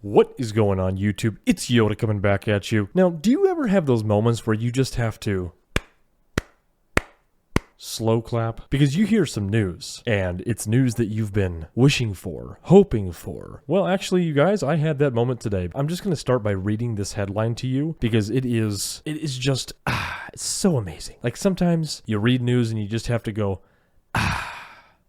What is going on, YouTube? It's Yoda coming back at you. Now, do you ever have those moments where you just have to slow clap? Because you hear some news, and it's news that you've been wishing for, hoping for. Well, actually, you guys, I had that moment today. I'm just going to start by reading this headline to you, because it is just, it's so amazing. Like, sometimes you read news and you just have to go,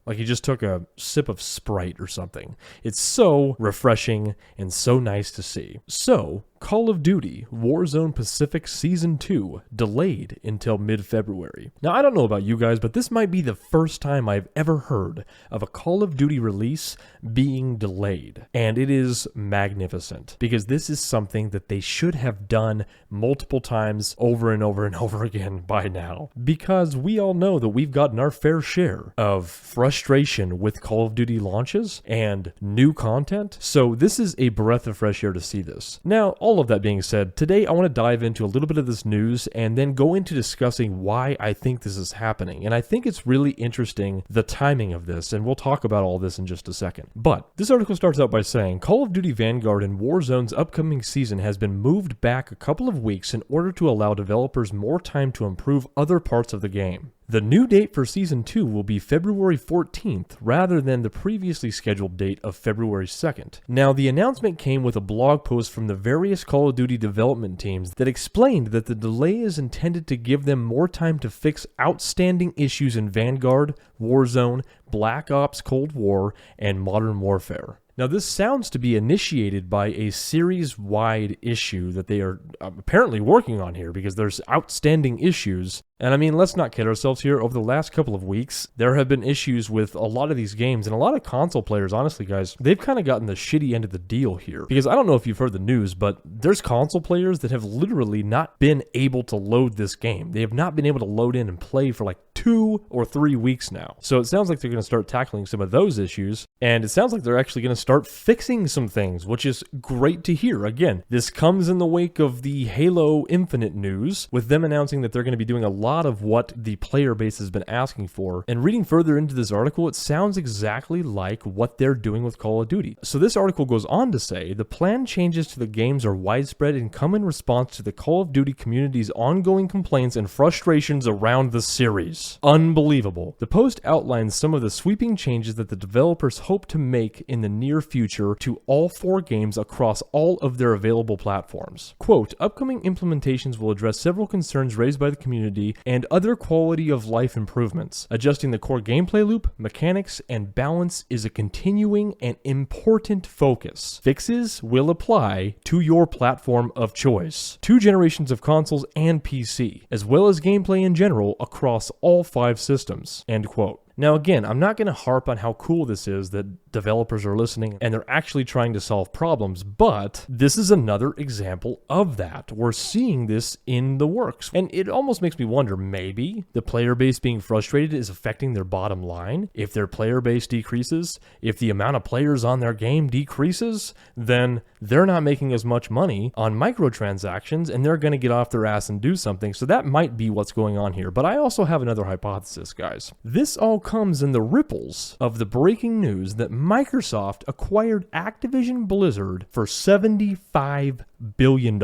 like you just took a sip of Sprite or something. It's so refreshing and so nice to see. So, Call of Duty Warzone Pacific Season 2 delayed until mid-February. Now, I don't know about you guys, but this might be the first time I've ever heard of a Call of Duty release being delayed. And it is magnificent, because this is something that they should have done multiple times over and over and over again by now. Because we all know that we've gotten our fair share of frustration with Call of Duty launches and new content. So this is a breath of fresh air to see this. Now, all of that being said, today I want to dive into a little bit of this news and then go into discussing why I think this is happening. And I think it's really interesting, the timing of this, and we'll talk about all this in just a second. But this article starts out by saying, Call of Duty Vanguard and Warzone's upcoming season has been moved back a couple of weeks in order to allow developers more time to improve other parts of the game. The new date for Season 2 will be February 14th rather than the previously scheduled date of February 2nd. Now, the announcement came with a blog post from the various Call of Duty development teams that explained that the delay is intended to give them more time to fix outstanding issues in Vanguard, Warzone, Black Ops Cold War, and Modern Warfare. Now, this sounds to be initiated by a series-wide issue that they are apparently working on here, because there's outstanding issues. And I mean, let's not kid ourselves here. Over the last couple of weeks, there have been issues with a lot of these games, and a lot of console players, honestly, guys, they've kind of gotten the shitty end of the deal here. Because I don't know if you've heard the news, but there's console players that have literally not been able to load this game. They have not been able to load in and play for like 2 or 3 weeks now. So it sounds like they're going to start tackling some of those issues, and it sounds like they're actually going to start fixing some things, which is great to hear. Again, this comes in the wake of the Halo Infinite news, with them announcing that they're going to be doing a lot of what the player base has been asking for. And reading further into this article, it sounds exactly like what they're doing with Call of Duty. So this article goes on to say, the planned changes to the games are widespread and come in response to the Call of Duty community's ongoing complaints and frustrations around the series. Unbelievable. The post outlines some of the sweeping changes that the developers hope to make in the near future to all 4 games across all of their available platforms. Quote, upcoming implementations will address several concerns raised by the community and other quality of life improvements. Adjusting the core gameplay loop, mechanics, and balance is a continuing and important focus. Fixes will apply to your platform of choice, 2 generations of consoles and PC, as well as gameplay in general across all 5 systems. End quote. Now again, I'm not going to harp on how cool this is that developers are listening and they're actually trying to solve problems, but this is another example of that. We're seeing this in the works, and it almost makes me wonder, maybe the player base being frustrated is affecting their bottom line. If their player base decreases, if the amount of players on their game decreases, then they're not making as much money on microtransactions, and they're going to get off their ass and do something. So that might be what's going on here. But I also have another hypothesis, guys. This all comes in the ripples of the breaking news that Microsoft acquired Activision Blizzard for $75 billion.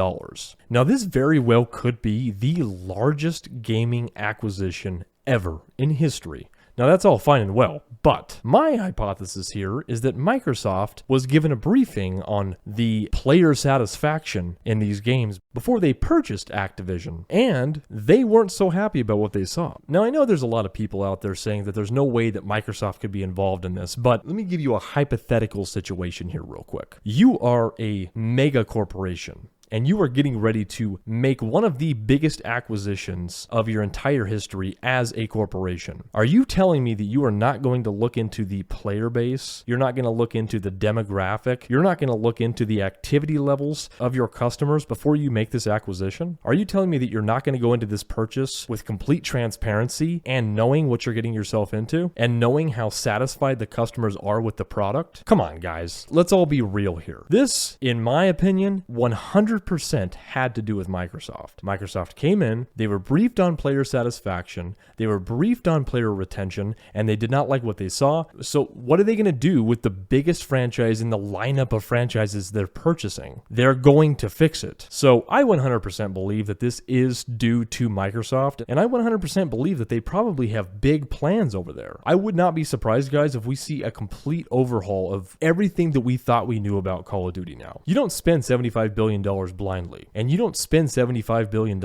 Now, this very well could be the largest gaming acquisition ever in history. Now, that's all fine and well, but my hypothesis here is that Microsoft was given a briefing on the player satisfaction in these games before they purchased Activision, and they weren't so happy about what they saw. Now, I know there's a lot of people out there saying that there's no way that Microsoft could be involved in this, but let me give you a hypothetical situation here real quick. You are a mega corporation, and you are getting ready to make one of the biggest acquisitions of your entire history as a corporation. Are you telling me that you are not going to look into the player base? You're not going to look into the demographic? You're not going to look into the activity levels of your customers before you make this acquisition? Are you telling me that you're not going to go into this purchase with complete transparency and knowing what you're getting yourself into and knowing how satisfied the customers are with the product? Come on, guys. Let's all be real here. This, in my opinion, 100% 100% had to do with Microsoft. Microsoft came in, they were briefed on player satisfaction, they were briefed on player retention, and they did not like what they saw. So what are they going to do with the biggest franchise in the lineup of franchises they're purchasing? They're going to fix it. So I 100% believe that this is due to Microsoft, and I 100% believe that they probably have big plans over there. I would not be surprised, guys, if we see a complete overhaul of everything that we thought we knew about Call of Duty now. You don't spend $75 billion blindly, and you don't spend $75 billion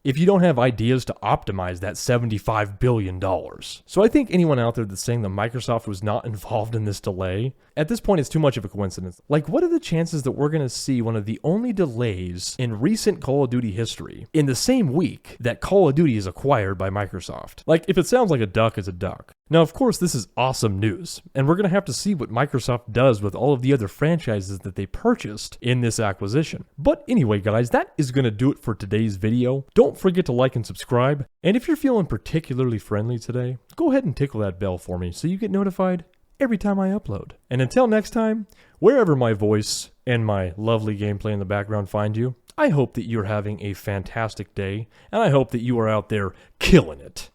if you don't have ideas to optimize that $75 billion. So I think anyone out there that's saying that Microsoft was not involved in this delay, at this point it's too much of a coincidence. Like, what are the chances that we're going to see one of the only delays in recent Call of Duty history in the same week that Call of Duty is acquired by Microsoft? Like, if it sounds like a duck, it's a duck. Now, of course, this is awesome news, and we're going to have to see what Microsoft does with all of the other franchises that they purchased in this acquisition. But anyway, guys, that is going to do it for today's video. Don't forget to like and subscribe, and if you're feeling particularly friendly today, go ahead and tickle that bell for me so you get notified every time I upload. And until next time, wherever my voice and my lovely gameplay in the background find you, I hope that you're having a fantastic day, and I hope that you are out there killing it.